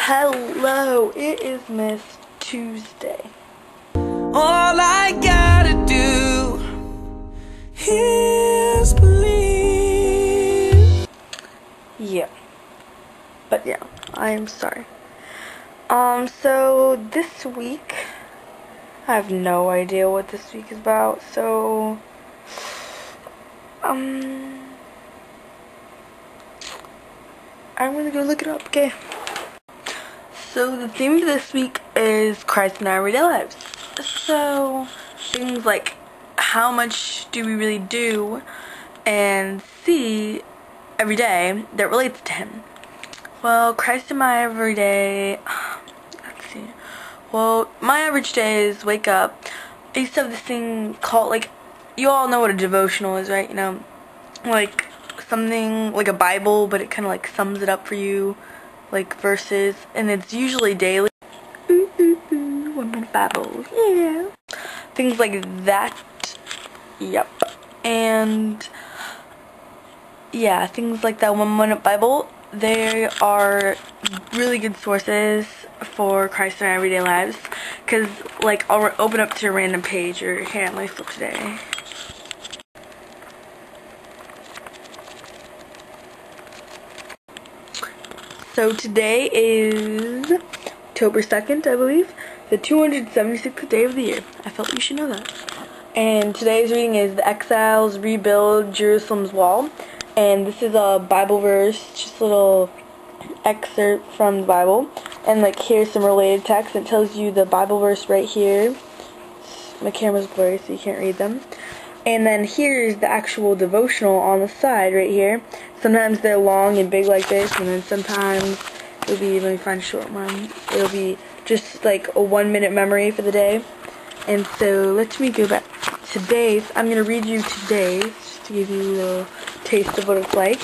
Hello, it is Miss Tuesday. All I gotta do is believe. Yeah. But yeah, I'm sorry. So this week, I have no idea what this week is about, so, I'm gonna go look it up, okay? So the theme of this week is Christ in our everyday lives. So things like how much do we really do and see every day that relates to him. Well, Christ in my everyday, let's see. Well, my average day is wake up. I used to have this thing called, like, you all know what a devotional is, right? You know, like something like a Bible, but it kind of like sums it up for you, like verses, and it's usually daily. Ooh, ooh, ooh, 1 minute Bibles, yeah. Things like that. Yep. And yeah, things like that 1 minute Bible, they are really good sources for Christ in our everyday lives. Because, like, I'll open up to a random page, or here, let me flip today. So today is October 2nd, I believe, the 276th day of the year. I felt you should know that. And today's reading is The Exiles Rebuild Jerusalem's Wall. And this is a Bible verse, just a little excerpt from the Bible. And like here's some related text. It tells you the Bible verse right here. My camera's blurry so you can't read them. And then here's the actual devotional on the side right here. Sometimes they're long and big like this, and then sometimes it'll be, let me find a short one, it'll be just like a 1 minute memory for the day. And so let me go back to today's. I'm going to read you today's just to give you a little taste of what it's like.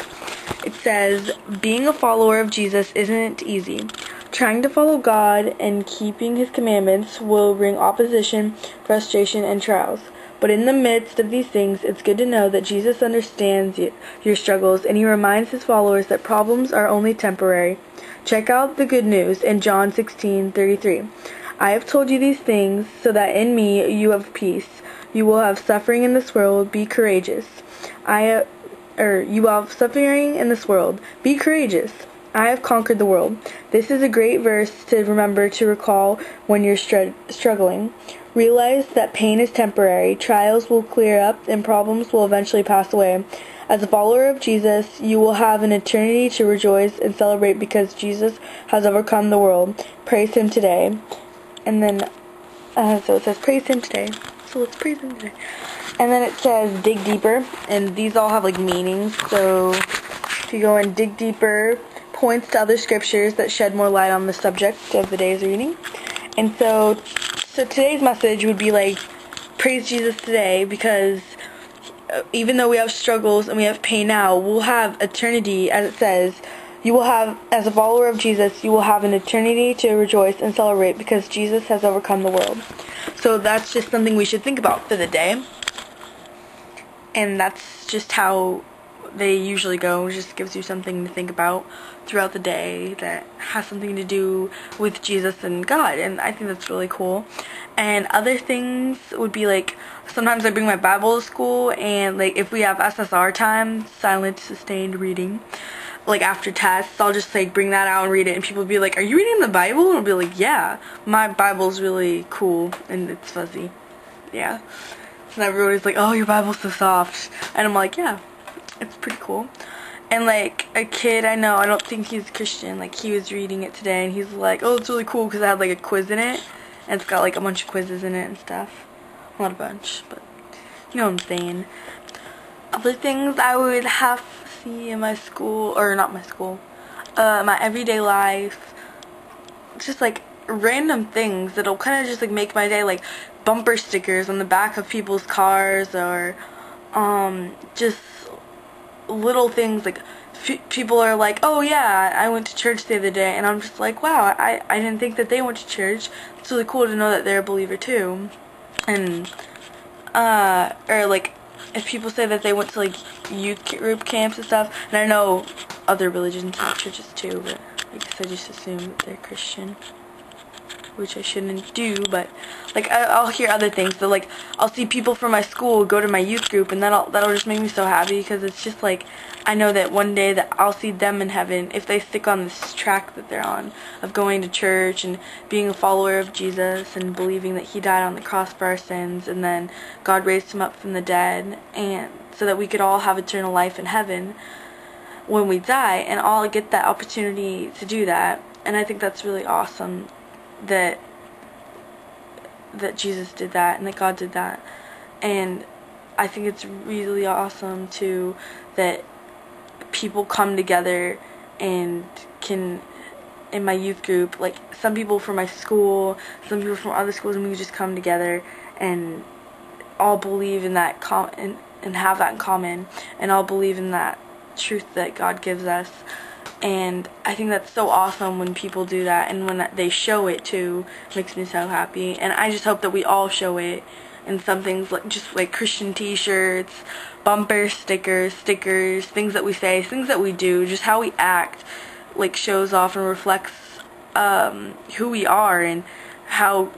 It says, being a follower of Jesus isn't easy. Trying to follow God and keeping his commandments will bring opposition, frustration, and trials. But in the midst of these things, it's good to know that Jesus understands your struggles, and he reminds his followers that problems are only temporary. Check out the good news in John 16:33. I have told you these things so that in me you have peace. You will have suffering in this world. Be courageous. You will have suffering in this world. Be courageous. I have conquered the world. This is a great verse to remember to recall when you're struggling. Realize that pain is temporary, trials will clear up, and problems will eventually pass away. As a follower of Jesus, you will have an eternity to rejoice and celebrate because Jesus has overcome the world. Praise him today. And then, so it says, praise him today. So let's praise him today. And then it says, dig deeper. And these all have, like, meanings. So if you go and dig deeper, points to other scriptures that shed more light on the subject of the day's reading. And so today's message would be like, praise Jesus today, because even though we have struggles and we have pain now, we'll have eternity, as it says. You will have, as a follower of Jesus, you will have an eternity to rejoice and celebrate because Jesus has overcome the world. So that's just something we should think about for the day. And that's just how they usually go. It just gives you something to think about throughout the day that has something to do with Jesus and God, and I think that's really cool. And other things would be like, sometimes I bring my Bible to school, and like if we have SSR time, silent sustained reading, like after tests, I'll just like bring that out and read it, and people will be like, are you reading the Bible? And I'll be like, yeah, my Bible's really cool and it's fuzzy. Yeah. And everybody's like, oh, your Bible's so soft. And I'm like, yeah, it's pretty cool. And like a kid I know, I don't think he's Christian, like he was reading it today and he's like, oh, it's really cool because it had like a quiz in it, and it's got like a bunch of quizzes in it and stuff. Not a bunch, but you know what I'm saying. Other things I would have to see in my school, or not my school, my everyday life, just like random things that'll kind of just like make my day, like bumper stickers on the back of people's cars, or just little things like people are like, oh yeah, I went to church the other day, and I'm just like, wow, I didn't think that they went to church. It's really cool to know that they're a believer too. And or like if people say that they went to like youth group camps and stuff, and I know other religions have churches too, but I guess I just assume that they're Christian, which I shouldn't do, but like I'll hear other things. So like I'll see people from my school go to my youth group, and that'll just make me so happy, because it's just like I know that one day that I'll see them in heaven if they stick on this track that they're on of going to church and being a follower of Jesus and believing that he died on the cross for our sins and then God raised him up from the dead, and so that we could all have eternal life in heaven when we die, and all get that opportunity to do that. And I think that's really awesome that Jesus did that and that God did that. And I think it's really awesome too that people come together and can, in my youth group, like some people from my school, some people from other schools, and we just come together and all believe in that and have that in common, and all believe in that truth that God gives us. And I think that's so awesome when people do that, and when they show it too, makes me so happy. And I just hope that we all show it in some things, like just like Christian t-shirts, bumper stickers, things that we say, things that we do, just how we act, like shows off and reflects who we are and how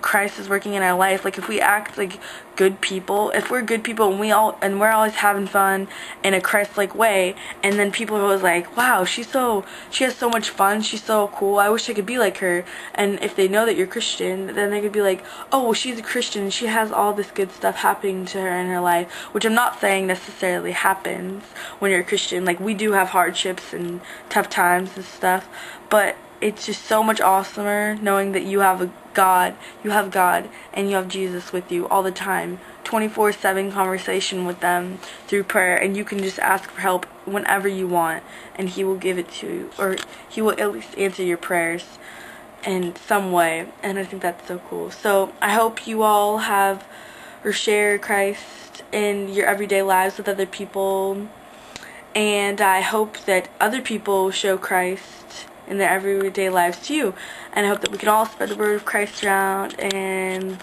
Christ is working in our life. Like if we act like good people, if we're good people and we're always having fun in a Christ-like way, and then people are always like, wow, she has so much fun, she's so cool, I wish I could be like her. And if they know that you're Christian, then they could be like, oh, well, she's a Christian, she has all this good stuff happening to her in her life, which I'm not saying necessarily happens when you're a Christian. Like we do have hardships and tough times and stuff, but it's just so much awesomer knowing that you have God, and you have Jesus with you all the time, 24/7 conversation with them through prayer, and you can just ask for help whenever you want, and he will give it to you, or he will at least answer your prayers in some way. And I think that's so cool. So I hope you all have or share Christ in your everyday lives with other people, and I hope that other people show Christ in their everyday lives to you, and I hope that we can all spread the word of Christ around. And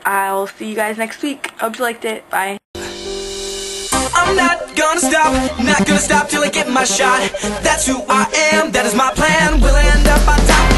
I'll see you guys next week. Hope you liked it. Bye. I'm not gonna stop till I get my shot. That's who I am, that is my plan. We'll end up on top.